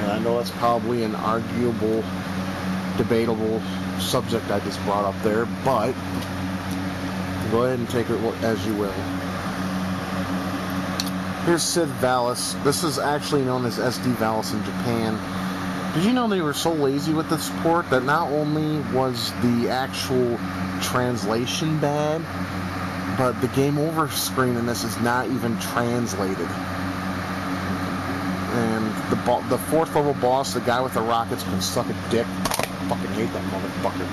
And I know that's probably an arguable, debatable subject I just brought up there, but go ahead and take it as you will. Here's Sid Vallis. This is actually known as SD Vallis in Japan. Did you know they were so lazy with the support that not only was the actual translation bad, but the game over screen in this is not even translated. And the fourth level boss, the guy with the rockets, can suck a dick. I fucking hate that motherfucker.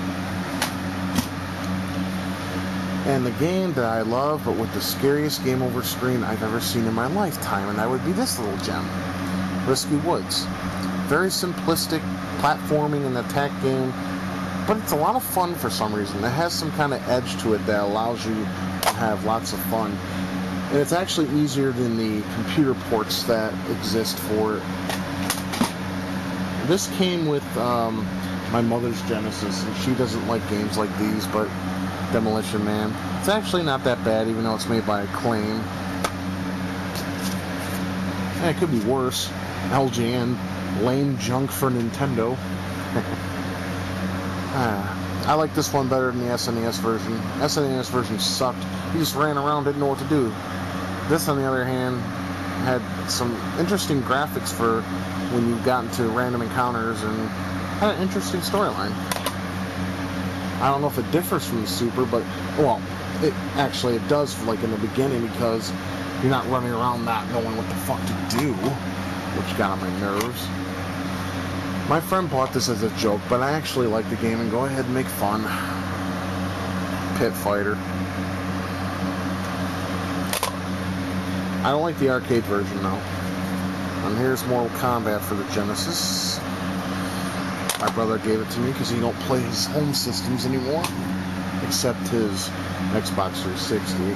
And the game that I love, but with the scariest game over screen I've ever seen in my lifetime, and that would be this little gem, Risky Woods. Very simplistic platforming and attack game, but it's a lot of fun for some reason. It has some kind of edge to it that allows you to have lots of fun. And it's actually easier than the computer ports that exist for it. This came with my mother's Genesis, and she doesn't like games like these, but Demolition Man. It's actually not that bad, even though it's made by Acclaim. And it could be worse. LJN, lame junk for Nintendo. I like this one better than the SNES version. SNES version sucked. You just ran around, didn't know what to do. This, on the other hand, had some interesting graphics for when you got into random encounters and had an interesting storyline. I don't know if it differs from the Super, but, well, it does, like, in the beginning, because you're not running around not knowing what the fuck to do, which got on my nerves. My friend bought this as a joke, but I actually like the game, and go ahead and make fun. Pit Fighter. I don't like the arcade version, though. And here's Mortal Kombat for the Genesis. My brother gave it to me because he don't play his home systems anymore, except his Xbox 360.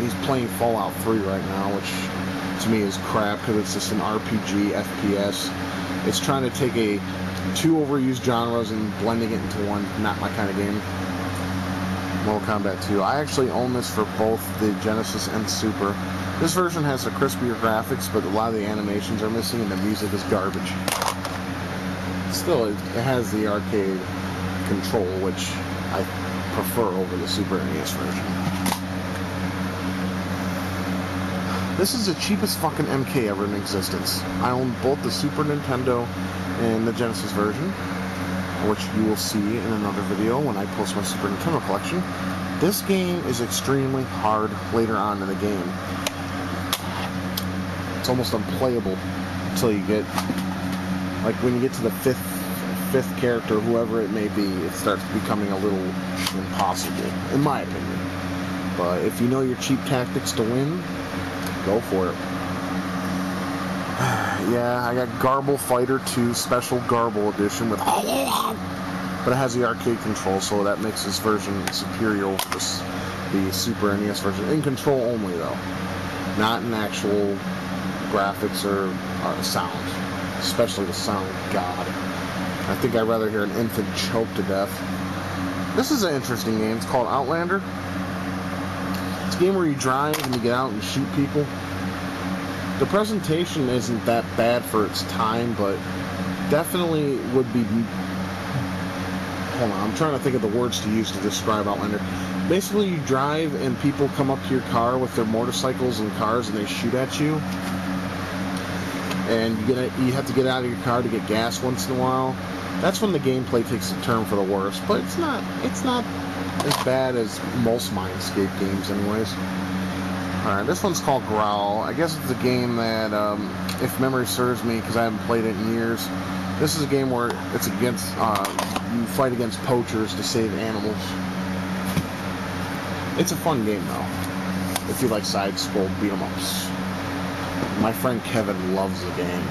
He's playing Fallout 3 right now, which to me is crap because it's just an RPG FPS. It's trying to take two overused genres and blending it into one. Not my kind of game. Mortal Kombat 2. I actually own this for both the Genesis and Super. This version has the crispier graphics, but a lot of the animations are missing and the music is garbage. Still, it has the arcade control, which I prefer over the Super NES version. This is the cheapest fucking MK ever in existence. I own both the Super Nintendo and the Genesis version, which you will see in another video when I post my Super Nintendo collection. This game is extremely hard later on in the game. It's almost unplayable until you get, like, when you get to the fifth character, whoever it may be, it starts becoming a little impossible, in my opinion. But if you know your cheap tactics to win, go for it. Yeah, I got Garble Fighter 2 Special Garble Edition with, but it has the arcade control, so that makes this version superior over the Super NES version. In control only, though, not in actual graphics or sound, especially the sound. God, I think I'd rather hear an infant choke to death. This is an interesting game. It's called Outlander. It's a game where you drive and you get out and shoot people. The presentation isn't that bad for its time, but definitely would be... Hold on, I'm trying to think of the words to use to describe Outlander. Basically, you drive and people come up to your car with their motorcycles and cars and they shoot at you. And you have to get out of your car to get gas once in a while. That's when the gameplay takes a turn for the worse, but it's not as bad as most Mindscape games anyways. Alright, this one's called Growl. I guess it's a game that, if memory serves me, because I haven't played it in years, this is a game where it's against, you fight against poachers to save animals. It's a fun game, though, if you like side-scroll beat-em-ups. My friend Kevin loves the game.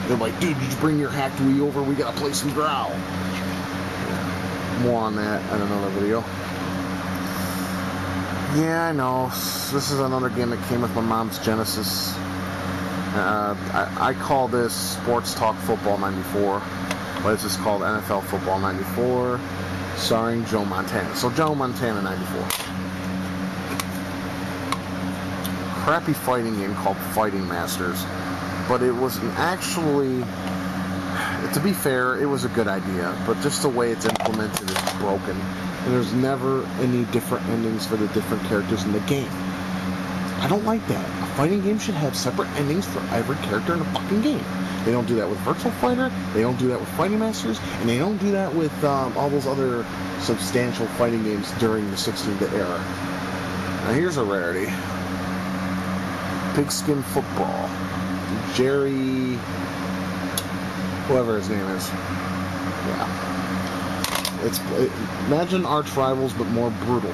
They're like, dude, did you bring your hack Wii over? We gotta play some Growl. Yeah. More on that in another video. Yeah, I know. This is another game that came with my mom's Genesis. I call this Sports Talk Football 94, but it's just called NFL Football 94, starring Joe Montana. So Joe Montana 94. Crappy fighting game called Fighting Masters. but it wasn't actually, to be fair, it was a good idea, but just the way it's implemented is broken. And there's never any different endings for the different characters in the game. I don't like that. A fighting game should have separate endings for every character in a fucking game. They don't do that with Virtual Fighter, they don't do that with Fighting Masters, and they don't do that with all those other substantial fighting games during the 16-bit era. Now here's a rarity. Pigskin Football. Jerry... whoever his name is. Yeah. Imagine arch rivals, but more brutal.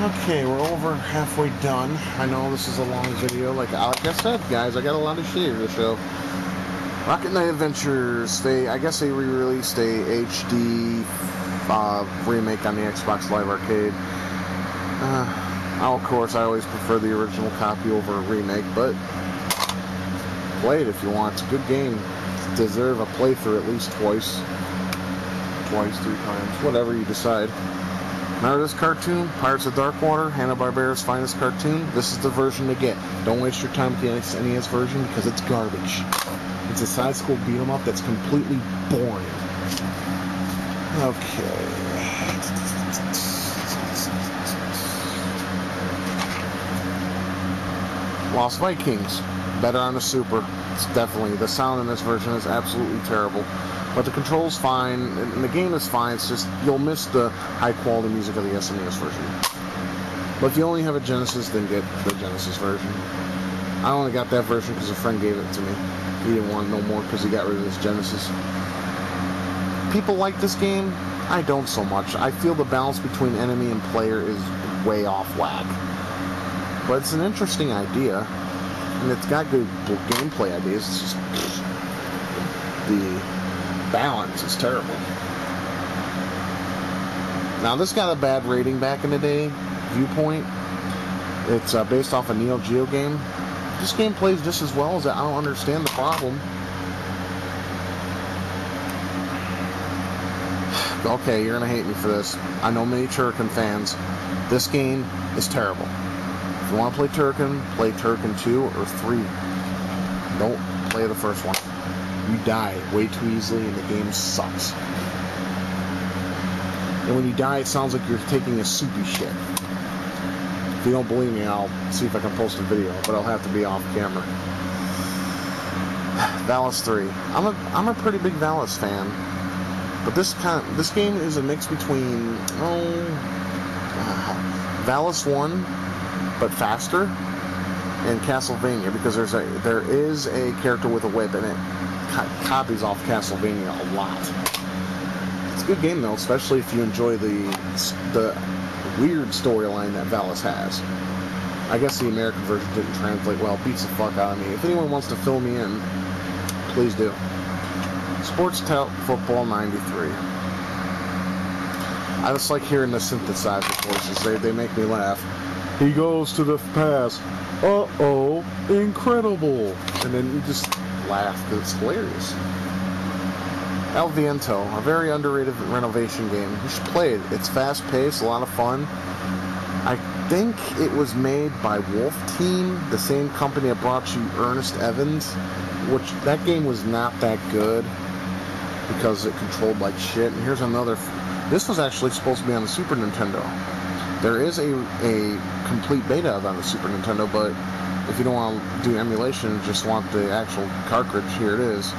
Okay, we're over halfway done. I know this is a long video. Like I said, guys, I got a lot of shit here to show. Rocket Knight Adventures. I guess they re-released a HD remake on the Xbox Live Arcade. Of course, I always prefer the original copy over a remake, but play it if you want. It's a good game. Deserve a playthrough at least twice, 3 times, whatever you decide. Remember this cartoon, Pirates of Darkwater, Hanna-Barbera's finest cartoon? This is the version to get. Don't waste your time with the NES version because it's garbage. It's a side-scroll beat-em-up that's completely boring. Okay. Lost Vikings. Better on the Super. It's definitely, the sound in this version is absolutely terrible. But the control's fine, and the game is fine. It's just, you'll miss the high-quality music of the SNES version. But if you only have a Genesis, then get the Genesis version. I only got that version because a friend gave it to me. He didn't want no more because he got rid of his Genesis. People like this game. I don't so much. I feel the balance between enemy and player is way off whack. But it's an interesting idea. And it's got good gameplay ideas. It's just the balance is terrible. Now this got a bad rating back in the day, Viewpoint. It's based off a Neo Geo game. This game plays just as well as it. I don't understand the problem. Okay, you're gonna hate me for this. I know many Turrican fans. This game is terrible. If you want to play Turrican 2 or 3. Don't play the first one. You die way too easily and the game sucks. And when you die, it sounds like you're taking a soupy shit. If you don't believe me, I'll see if I can post a video, but I'll have to be off camera. Valis 3. I'm a pretty big Valis fan. But this game is a mix between Valis 1 but faster and Castlevania, because there is a character with a whip and it copies off Castlevania a lot. It's a good game though, especially if you enjoy the weird storyline that Valis has. I guess the American version didn't translate well. Beats the fuck out of me. If anyone wants to fill me in, please do. Sports Football 93. I just like hearing the synthesizer voices. They make me laugh. He goes to the pass. Uh-oh, incredible. And then you just laugh because it's hilarious. El Viento, a very underrated renovation game. You should play it. It's fast-paced, a lot of fun. I think it was made by Wolf Team, the same company that brought you Ernest Evans, which that game was not that good because it controlled like shit. And here's another. This was actually supposed to be on the Super Nintendo. There is a complete beta of it on the Super Nintendo, but if you don't want to do emulation, just want the actual cartridge, here it is.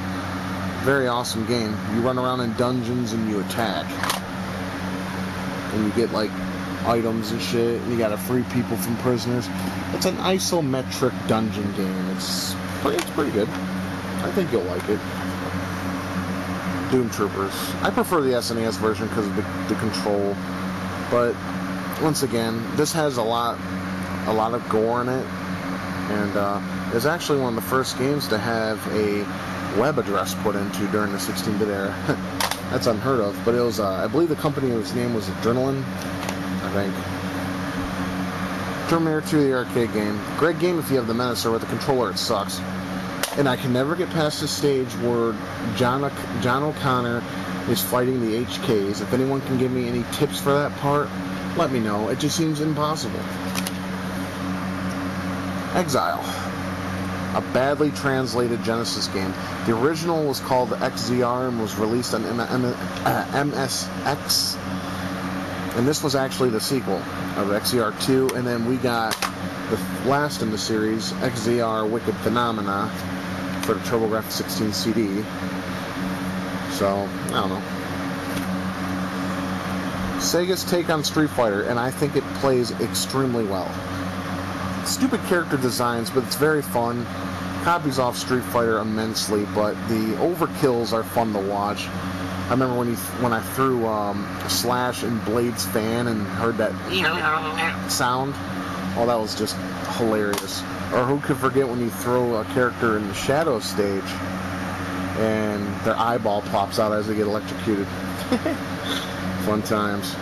Very awesome game. You run around in dungeons and you attack. And you get like items and shit, and you gotta free people from prisoners. It's an isometric dungeon game. It's pretty good. I think you'll like it. Doom Troopers. I prefer the SNES version because of the control, but once again, this has a lot of gore in it, and it's actually one of the first games to have a web address put into during the 16-bit era. That's unheard of, but it was, I believe the company's name was Adrenaline, I think. Terminator 2, the arcade game. Great game if you have the Menacer. With the controller, it sucks. And I can never get past the stage where John O'Connor is fighting the HKs. If anyone can give me any tips for that part, let me know. It just seems impossible. Exile. a badly translated Genesis game. The original was called XZR and was released on MSX, and this was actually the sequel of XZR2, and then we got the last in the series, XZR Wicked Phenomena, for the TurboGrafx 16 CD. So, I don't know. Sega's take on Street Fighter, and I think it plays extremely well. Stupid character designs, but it's very fun. Copies off Street Fighter immensely, but the overkills are fun to watch. I remember when I threw Slash in Blade's fan and heard that sound. Oh, that was just hilarious. Or who could forget when you throw a character in the Shadow stage and their eyeball pops out as they get electrocuted. Fun times.